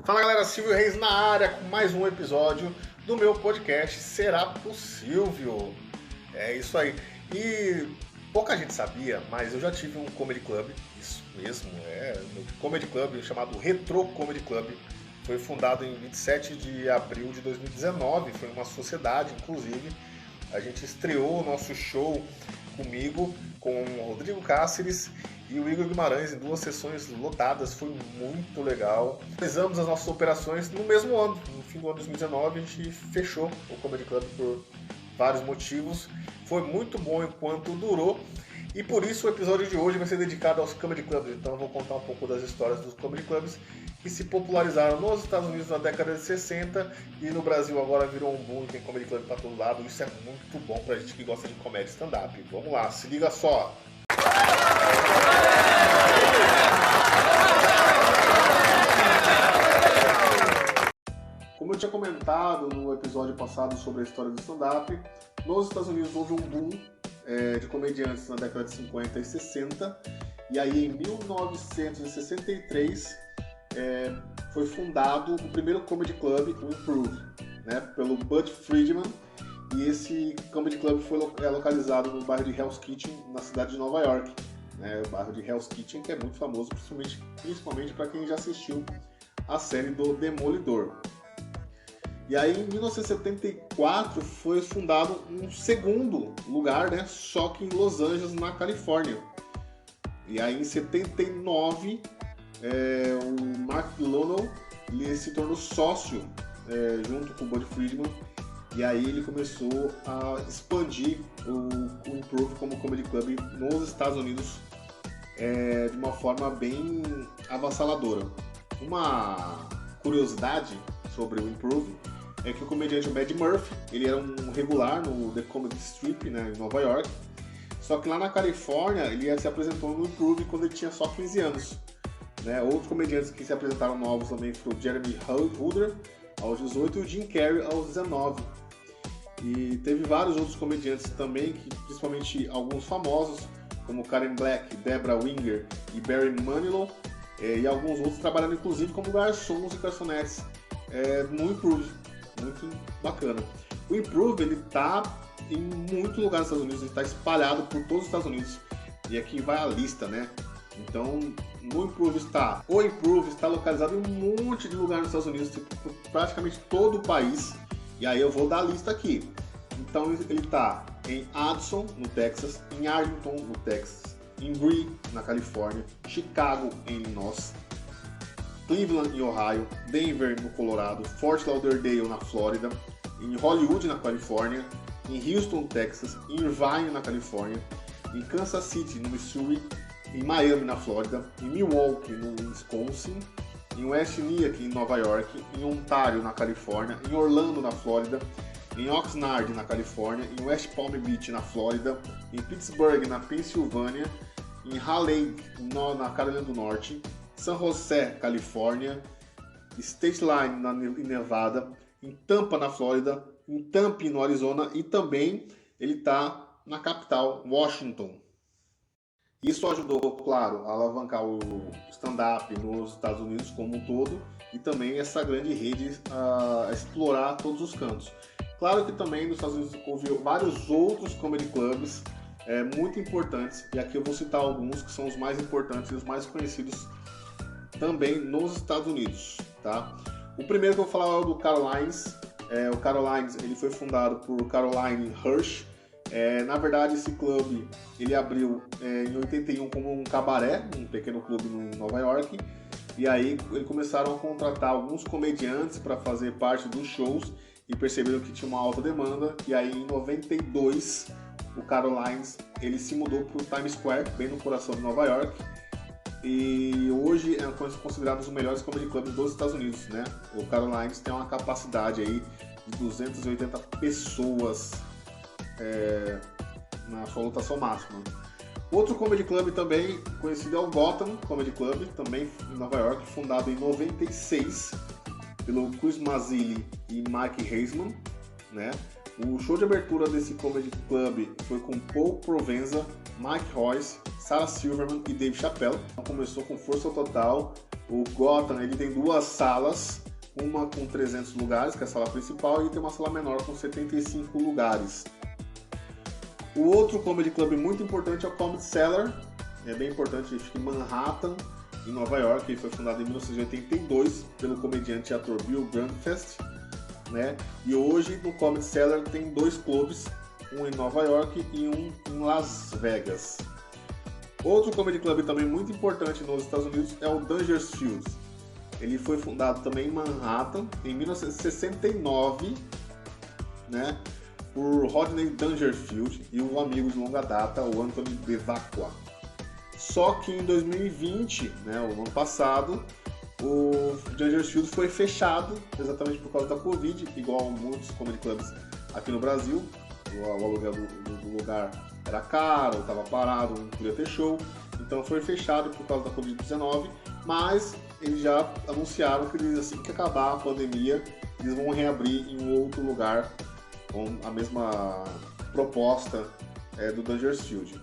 Fala galera, Silvio Reis na área com mais um episódio do meu podcast Será Possível? É isso aí. E pouca gente sabia, mas eu já tive um comedy club, isso mesmo, um comedy club chamado Retro Comedy Club. Foi fundado em 27 de abril de 2019, foi uma sociedade, inclusive. A gente estreou o nosso show comigo, com o Rodrigo Cáceres e o Igor Guimarães em 2 sessões lotadas, foi muito legal. Realizamos as nossas operações no mesmo ano, no fim do ano de 2019, a gente fechou o Comedy Club por vários motivos. Foi muito bom enquanto durou e por isso o episódio de hoje vai ser dedicado aos Comedy Clubs. Então eu vou contar um pouco das histórias dos Comedy Clubs que se popularizaram nos Estados Unidos na década de 60 e no Brasil agora virou um boom, tem Comedy Club pra todo lado. Isso é muito bom pra gente que gosta de comédia stand-up. Vamos lá, se liga só! Como eu tinha comentado no episódio passado sobre a história do stand-up, nos Estados Unidos houve um boom de comediantes na década de 50 e 60, e aí em 1963 foi fundado o primeiro comedy club, o Improv, né, pelo Bud Friedman, e esse comedy club foi localizado no bairro de Hell's Kitchen, na cidade de Nova York, né, o bairro de Hell's Kitchen, que é muito famoso, principalmente para quem já assistiu a série do Demolidor. E aí, em 1974, foi fundado um segundo lugar, né? Só que em Los Angeles, na Califórnia. E aí, em 79, o Mark Lonnell ele se tornou sócio junto com o Bud Friedman. E aí, ele começou a expandir o Improv como comedy club nos Estados Unidos de uma forma bem avassaladora. Uma curiosidade sobre o Improv é que o comediante Eddie Murphy, ele era um regular no The Comedy Strip, né, em Nova York. Só que lá na Califórnia, ele se apresentou no Improv quando ele tinha só 15 anos. Né? Outros comediantes que se apresentaram novos também foram o Jeremy Hooder, aos 18, e o Jim Carrey, aos 19. E teve vários outros comediantes também, principalmente alguns famosos, como Karen Black, Debra Winger e Barry Manilow, e alguns outros trabalhando inclusive como garçons e garçonetes no Improv. Muito bacana. O Improv, ele tá em muitos lugares dos Estados Unidos, ele tá espalhado por todos os Estados Unidos. E aqui vai a lista, né? Então, o Improv está localizado em um monte de lugares nos Estados Unidos, tipo, praticamente todo o país. E aí eu vou dar a lista aqui. Então, ele tá em Addison, no Texas, em Arlington, no Texas, em Bree, na Califórnia, Chicago, em Illinois, Cleveland, em Ohio, Denver, no Colorado, Fort Lauderdale, na Flórida, em Hollywood, na Califórnia, em Houston, Texas, em Irvine, na Califórnia, em Kansas City, no Missouri, em Miami, na Flórida, em Milwaukee, no Wisconsin, em West Nyack, em Nova York, em Ontário, na Califórnia, em Orlando, na Flórida, em Oxnard, na Califórnia, em West Palm Beach, na Flórida, em Pittsburgh, na Pensilvânia, em Raleigh, na Carolina do Norte, San José, Califórnia, State Line, em Nevada, em Tampa, na Flórida, em Tempe, no Arizona, e também ele está na capital, Washington. Isso ajudou, claro, a alavancar o stand-up nos Estados Unidos como um todo e também essa grande rede a explorar todos os cantos. Claro que também nos Estados Unidos houve vários outros comedy clubs muito importantes, e aqui eu vou citar alguns que são os mais importantes e os mais conhecidos também nos Estados Unidos, tá? O primeiro que eu vou falar é o do Carolines. O Carolines ele foi fundado por Caroline Hirsch. Na verdade, esse clube ele abriu em 81 como um cabaré, um pequeno clube em Nova York. E aí eles começaram a contratar alguns comediantes para fazer parte dos shows e perceberam que tinha uma alta demanda. E aí em 92 o Carolines ele se mudou para o Times Square, bem no coração de Nova York. E hoje é considerado um dos melhores comedy clubs dos Estados Unidos, né? O Carolines tem uma capacidade aí de 280 pessoas na sua lotação máxima. Outro comedy club também conhecido é o Gotham Comedy Club, também em Nova York, fundado em 96 pelo Chris Mazzilli e Mike Haseman, né? O show de abertura desse comedy club foi com Paul Provenza, Mike Royce, Sarah Silverman e Dave Chappelle. Então, começou com força total, O Gotham, ele tem 2 salas, uma com 300 lugares, que é a sala principal, e tem uma sala menor com 75 lugares. O outro comedy club muito importante é o Comedy Cellar, é bem importante, fica em Manhattan, em Nova York. Ele foi fundado em 1982 pelo comediante e ator Bill Grandfest, né? E hoje no Comedy Cellar tem 2 clubes, um em Nova York e um em Las Vegas. Outro comedy club também muito importante nos Estados Unidos é o Dangersfield. Ele foi fundado também em Manhattan em 1969, né, por Rodney Dangerfield e um amigo de longa data, o Anthony Bevacqua. Só que em 2020, né, o ano passado, o Dangersfield foi fechado exatamente por causa da Covid, igual muitos comedy clubs aqui no Brasil. O aluguel do lugar era caro, estava parado, não podia ter show, então foi fechado por causa da Covid-19, mas eles já anunciaram que eles, assim que acabar a pandemia, eles vão reabrir em um outro lugar com a mesma proposta do Dangersfield.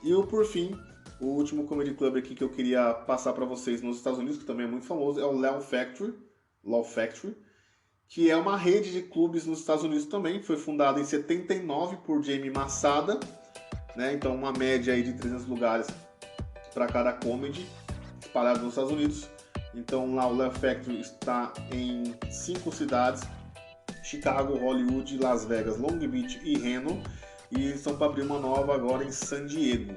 E por fim, o último comedy club aqui que eu queria passar para vocês nos Estados Unidos, que também é muito famoso, é o Laugh Factory, que é uma rede de clubes nos Estados Unidos também. Foi fundada em 79 por Jamie Masada, né? Então uma média aí de 300 lugares para cada comedy espalhado nos Estados Unidos. Então lá o Laugh Factory está em 5 cidades: Chicago, Hollywood, Las Vegas, Long Beach e Reno, e estão para abrir uma nova agora em San Diego.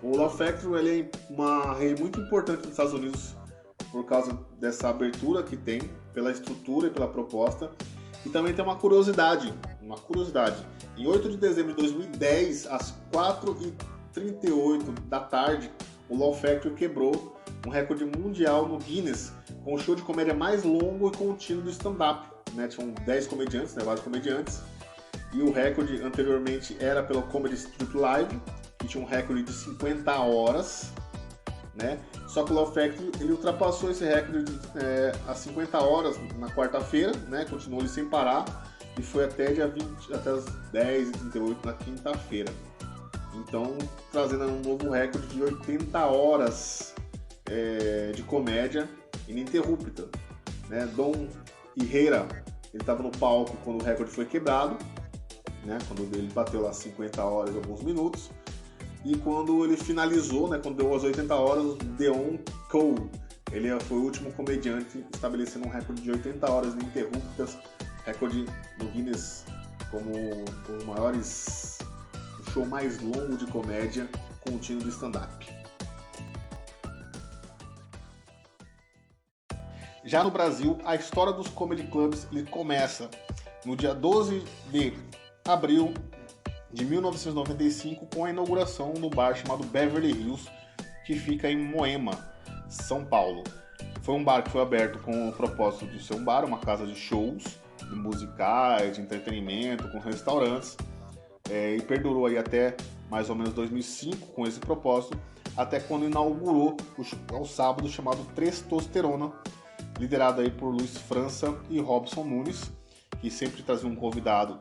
O Laugh Factory ele é uma rede muito importante nos Estados Unidos por causa dessa abertura que tem, pela estrutura e pela proposta. E também tem uma curiosidade. Em 8 de dezembro de 2010, às 4h38 da tarde, o Laugh Factory quebrou um recorde mundial no Guinness com o show de comédia mais longo e contínuo do stand-up, né? Tinham 10 comediantes, né? Vários comediantes. E o recorde anteriormente era pelo Comedy Strip Live, que tinha um recorde de 50 horas, né? Só que o Laugh Factory ele ultrapassou esse recorde às 50 horas na quarta-feira, né? Continuou ele sem parar e foi até dia 20, até as 10h38 na quinta-feira. Então, trazendo um novo recorde de 80 horas de comédia ininterrupta, né? Dom Herrera, ele estava no palco quando o recorde foi quebrado, né? Quando ele bateu lá 50 horas e alguns minutos. E quando ele finalizou, né, quando deu as 80 horas, o Deon Cole, ele foi o último comediante estabelecendo um recorde de 80 horas ininterruptas, recorde no Guinness como o show mais longo de comédia contínuo do stand-up. Já no Brasil, a história dos comedy clubs ele começa no dia 12 de abril de 1995 com a inauguração do bar chamado Beverly Hills, que fica em Moema, São Paulo. Foi um bar que foi aberto com o propósito de ser um bar, uma casa de shows, de musicais, de entretenimento, com restaurantes, e perdurou aí até mais ou menos 2005 com esse propósito, até quando inaugurou o sábado chamado Testosterona, liderado aí por Luiz França e Robson Nunes, que sempre trazia um convidado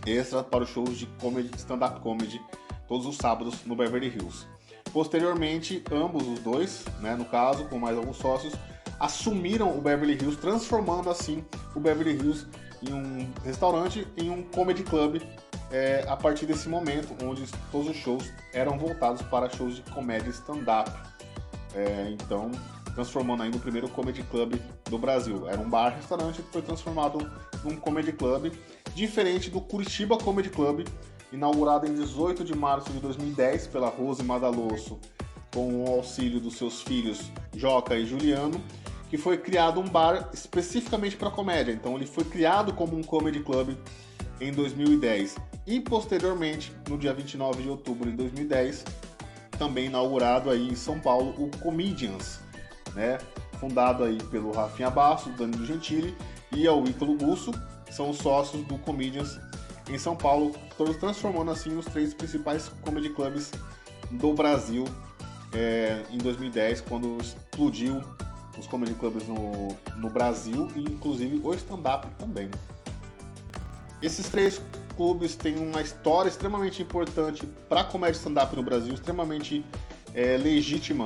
extra para os shows de stand-up comedy todos os sábados no Beverly Hills. Posteriormente, ambos os dois, né, no caso, com mais alguns sócios, assumiram o Beverly Hills, transformando assim o Beverly Hills em um restaurante, em um comedy club, a partir desse momento, onde todos os shows eram voltados para shows de comédia stand-up. Então, transformando ainda o primeiro comedy club do Brasil. Era um bar-restaurante que foi transformado num comedy club, diferente do Curitiba Comedy Club, inaugurado em 18 de março de 2010 pela Rose Madalosso, com o auxílio dos seus filhos Joca e Juliano, que foi criado um bar especificamente para comédia. Então ele foi criado como um comedy club em 2010 e posteriormente, no dia 29 de outubro de 2010, também inaugurado aí em São Paulo o Comedians, né? Fundado aí pelo Rafinha Bastos, Danilo Gentili e o Ítalo Gusso, que são os sócios do Comedians em São Paulo, todos transformando assim os 3 principais comedy clubs do Brasil em 2010, quando explodiu os comedy clubs no Brasil e inclusive o stand-up também. Esses 3 clubes têm uma história extremamente importante para a comédia stand-up no Brasil, extremamente legítima,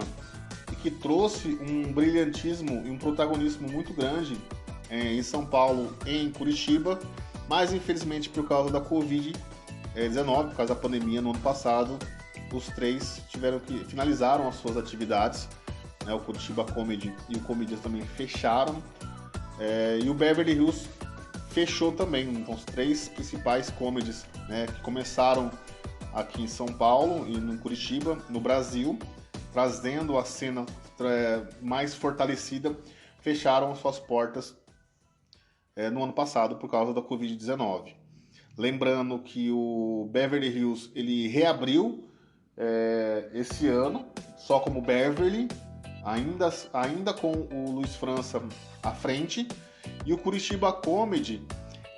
e que trouxe um brilhantismo e um protagonismo muito grande em São Paulo e em Curitiba, mas infelizmente por causa da Covid-19, por causa da pandemia no ano passado, os três finalizaram as suas atividades, né? O Curitiba Comedy e o Comedians também fecharam, e o Beverly Hills fechou também. Então os três principais comedies, né, que começaram aqui em São Paulo e no Curitiba, no Brasil, trazendo a cena mais fortalecida, fecharam suas portas no ano passado por causa da Covid-19. Lembrando que o Beverly Hills ele reabriu esse ano, só como Beverly, ainda com o Luiz França à frente, e o Curitiba Comedy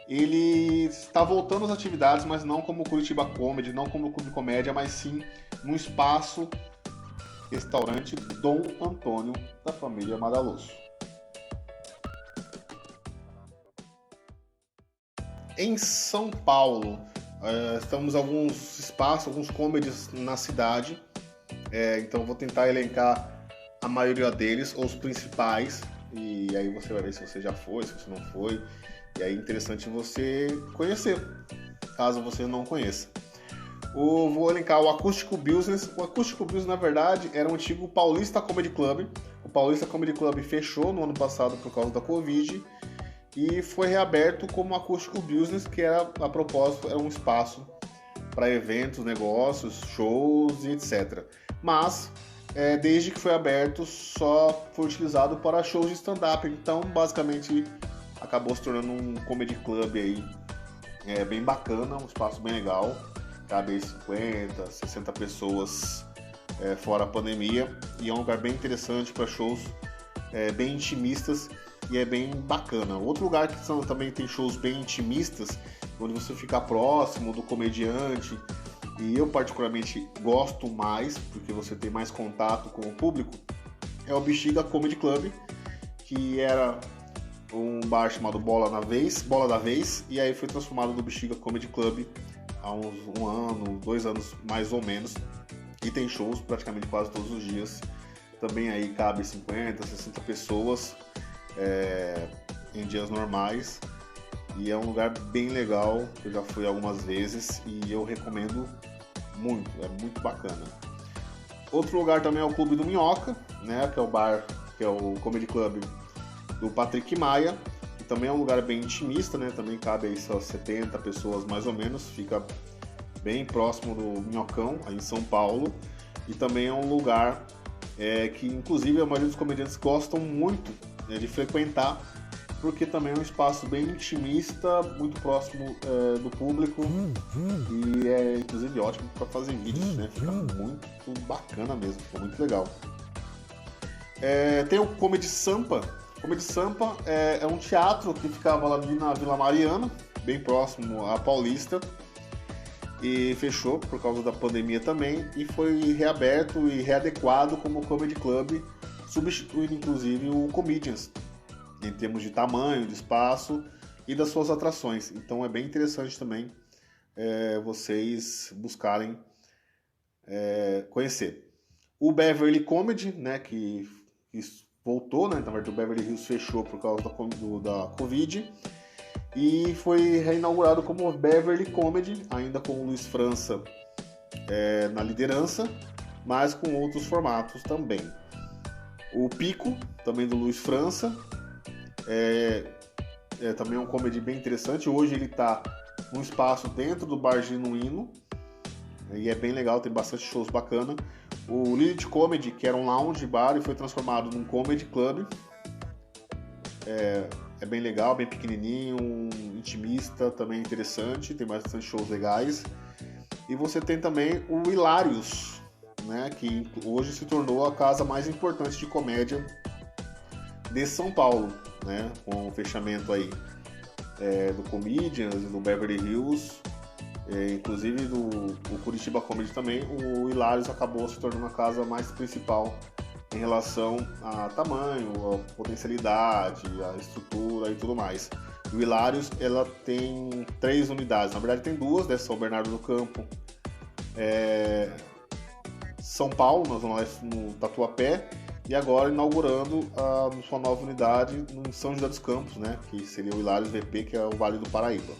ele está voltando às atividades, mas não como Curitiba Comedy, não como Clube Comédia, mas sim no espaço restaurante Dom Antônio da família Madaloso. Em São Paulo, estamos alguns espaços, alguns comedies na cidade, então vou tentar elencar a maioria deles, ou os principais, e aí você vai ver se você já foi, se você não foi, e aí é interessante você conhecer, caso você não conheça. Vou elencar o Acústico Business. O Acústico Business, na verdade, era um antigo Paulista Comedy Club. O Paulista Comedy Club fechou no ano passado por causa da Covid e foi reaberto como Acústico Business, que era, a propósito, era um espaço para eventos, negócios, shows e etc. Mas, desde que foi aberto, só foi utilizado para shows de stand-up. Então, basicamente, acabou se tornando um comedy club aí, bem bacana, um espaço bem legal. Cabe aí 50, 60 pessoas fora a pandemia, e é um lugar bem interessante para shows bem intimistas, e é bem bacana. Outro lugar que também tem shows bem intimistas, onde você fica próximo do comediante, e eu particularmente gosto mais, porque você tem mais contato com o público, é o Bexiga Comedy Club, que era um bar chamado Bola da Vez, e aí foi transformado no Bexiga Comedy Club há uns 1 ano, 2 anos mais ou menos, e tem shows praticamente quase todos os dias. Também aí cabe 50, 60 pessoas em dias normais, e é um lugar bem legal, eu já fui algumas vezes e eu recomendo muito, é muito bacana. Outro lugar também é o Clube do Minhoca, né, que é o bar, que é o Comedy Club do Patrick Maia, que também é um lugar bem intimista, né, também cabe aí só 70 pessoas mais ou menos, fica bem próximo do Minhocão, aí em São Paulo, e também é um lugar que inclusive a maioria dos comediantes gostam muito de frequentar, porque também é um espaço bem intimista, muito próximo do público, e é inclusive ótimo para fazer vídeos, né? Fica muito bacana mesmo, fica muito legal. Tem o Comedy Sampa. Comedy Sampa é um teatro que ficava ali na Vila Mariana, bem próximo à Paulista, e fechou por causa da pandemia também, e foi reaberto e readequado como Comedy Club, substituindo inclusive o Comedians, em termos de tamanho, de espaço e das suas atrações. Então é bem interessante também vocês buscarem conhecer. O Beverly Comedy, né, que voltou, né, na verdade o Beverly Hills fechou por causa da Covid, e foi reinaugurado como Beverly Comedy, ainda com o Luiz França na liderança, mas com outros formatos também. O Pico, também do Luiz França, também é um comedy bem interessante. Hoje ele está num espaço dentro do Bar Genuíno, e é bem legal, tem bastante shows bacana. O Lilith Comedy, que era um lounge bar e foi transformado num comedy club, é bem legal, bem pequenininho, intimista, também interessante, tem bastante shows legais. E você tem também o Hilários, né, que hoje se tornou a casa mais importante de comédia de São Paulo, né, com o fechamento aí do Comedians e do Beverly Hills, inclusive do Curitiba Comedy também. O Hilários acabou se tornando a casa mais principal em relação a tamanho, a potencialidade, a estrutura e tudo mais. O Hilários, ela tem 3 unidades, na verdade tem 2, né? São Bernardo do Campo, São Paulo, na Zona Leste, no Tatuapé, e agora inaugurando a sua nova unidade em São José dos Campos, né, que seria o Hilários VP, que é o Vale do Paraíba.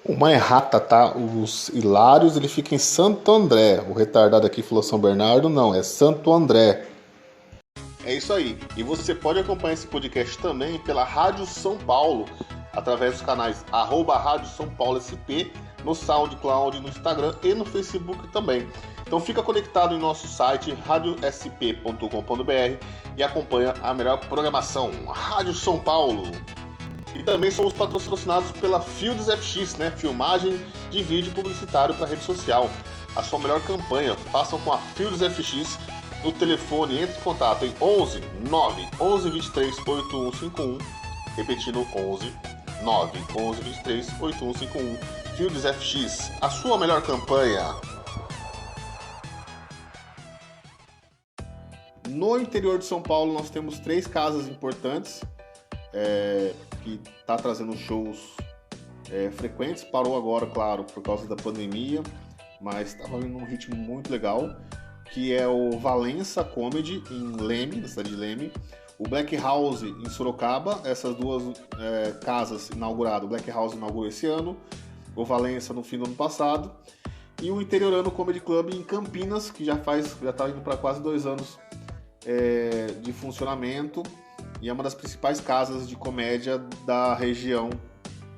Uma errata, tá? Os Hilários, ele fica em Santo André. O retardado aqui falou São Bernardo, não, é Santo André. É isso aí. E você pode acompanhar esse podcast também pela Rádio São Paulo, através dos canais @Rádio São Paulo SP, no SoundCloud, no Instagram e no Facebook também. Então fica conectado em nosso site radiosp.com.br e acompanha a melhor programação, Rádio São Paulo. E também somos patrocinados pela Fields FX, né? Filmagem de vídeo publicitário para rede social. A sua melhor campanha, façam com a Fields FX no telefone, entre em contato em 11 9 11 23 8151, repetindo 11 9 11 23 8151. Fields FX, a sua melhor campanha. No interior de São Paulo nós temos 3 casas importantes, que está trazendo shows frequentes. Parou agora, claro, por causa da pandemia, mas estava indo num ritmo muito legal, que é o Valença Comedy em Leme, na cidade de Leme, o Black House em Sorocaba. Essas duas casas inauguradas. O Black House inaugurou esse ano, o Valença no fim do ano passado, e o Interiorano Comedy Club em Campinas, que já está indo para quase 2 anos de funcionamento, e é uma das principais casas de comédia da região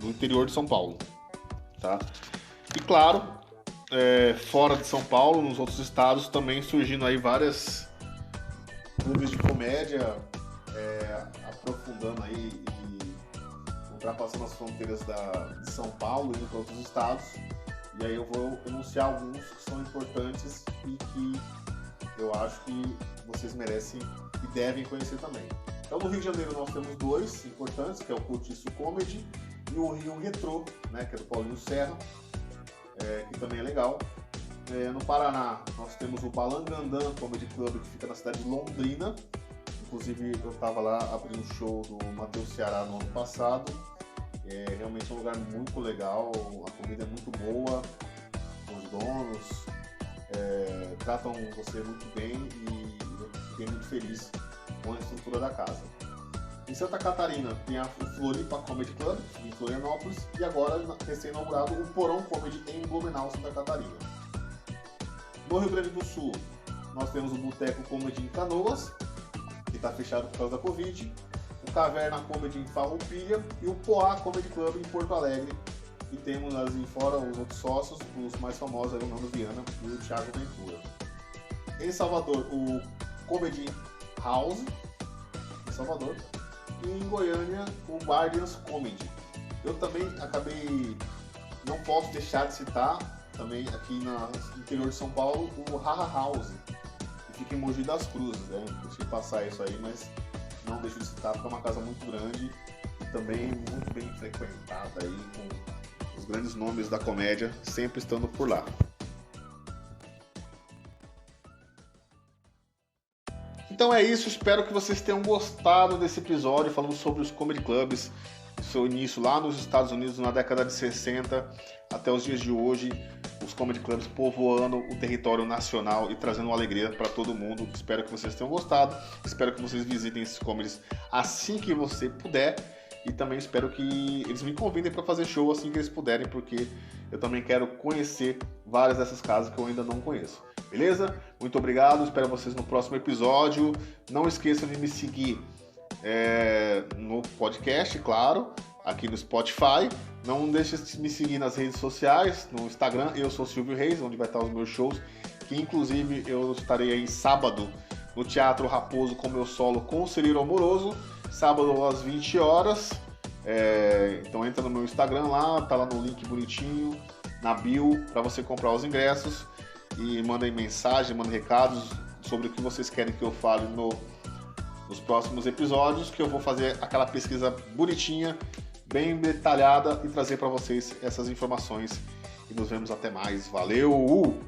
do interior de São Paulo, tá? E claro, fora de São Paulo, nos outros estados também surgindo aí várias clubes de comédia, aprofundando aí e ultrapassando as fronteiras de São Paulo e indo para outros estados. E aí eu vou enunciar alguns que são importantes e que eu acho que vocês merecem e devem conhecer também. Então, no Rio de Janeiro nós temos 2 importantes, que é o Curtiço Comedy e o Rio Retrô, né, que é do Paulinho Serra, que também é legal. No Paraná nós temos o Balangandã Comedy Club, que fica na cidade de Londrina. Inclusive eu estava lá abrindo o show do Matheus Ceará no ano passado. Realmente é um lugar muito legal, a comida é muito boa, os donos tratam você muito bem e eu fiquei muito feliz com a estrutura da casa. Em Santa Catarina tem a Floripa Comedy Club, em Florianópolis, e agora recém-inaugurado o Porão Comedy em Blumenau, Santa Catarina. No Rio Grande do Sul, nós temos o Boteco Comedy em Canoas, que está fechado por causa da Covid, o Caverna Comedy em Farroupilha e o Poá Comedy Club em Porto Alegre. E temos ali fora os outros sócios, os mais famosos, o Nando Viana e o Thiago Ventura. Em Salvador, o Comedy House, em Salvador, e em Goiânia, o Guardians Comedy. Eu também não posso deixar de citar, também aqui no interior de São Paulo, o Haha House, que fica em Mogi das Cruzes, né? Deixei passar isso aí, mas não deixo de citar, porque é uma casa muito grande e também muito bem frequentada aí, com os grandes nomes da comédia sempre estando por lá. Então é isso, espero que vocês tenham gostado desse episódio falando sobre os comedy clubs, seu início lá nos Estados Unidos na década de 60 até os dias de hoje, os comedy clubs povoando o território nacional e trazendo uma alegria para todo mundo. Espero que vocês tenham gostado, espero que vocês visitem esses comedies assim que você puder. E também espero que eles me convidem para fazer show assim que eles puderem, porque eu também quero conhecer várias dessas casas que eu ainda não conheço. Beleza? Muito obrigado, espero vocês no próximo episódio. Não esqueçam de me seguir no podcast, claro, aqui no Spotify. Não deixe de me seguir nas redes sociais, no Instagram, eu sou Silvio Reis, onde vai estar os meus shows, que inclusive eu estarei aí sábado no Teatro Raposo com meu solo Conselheiro Amoroso, sábado às 20 horas. Então entra no meu Instagram lá, tá lá no link bonitinho, na bio, para você comprar os ingressos e mandem mensagem, mandem recados sobre o que vocês querem que eu fale nos próximos episódios, que eu vou fazer aquela pesquisa bonitinha, bem detalhada e trazer para vocês essas informações. E nos vemos até mais. Valeu!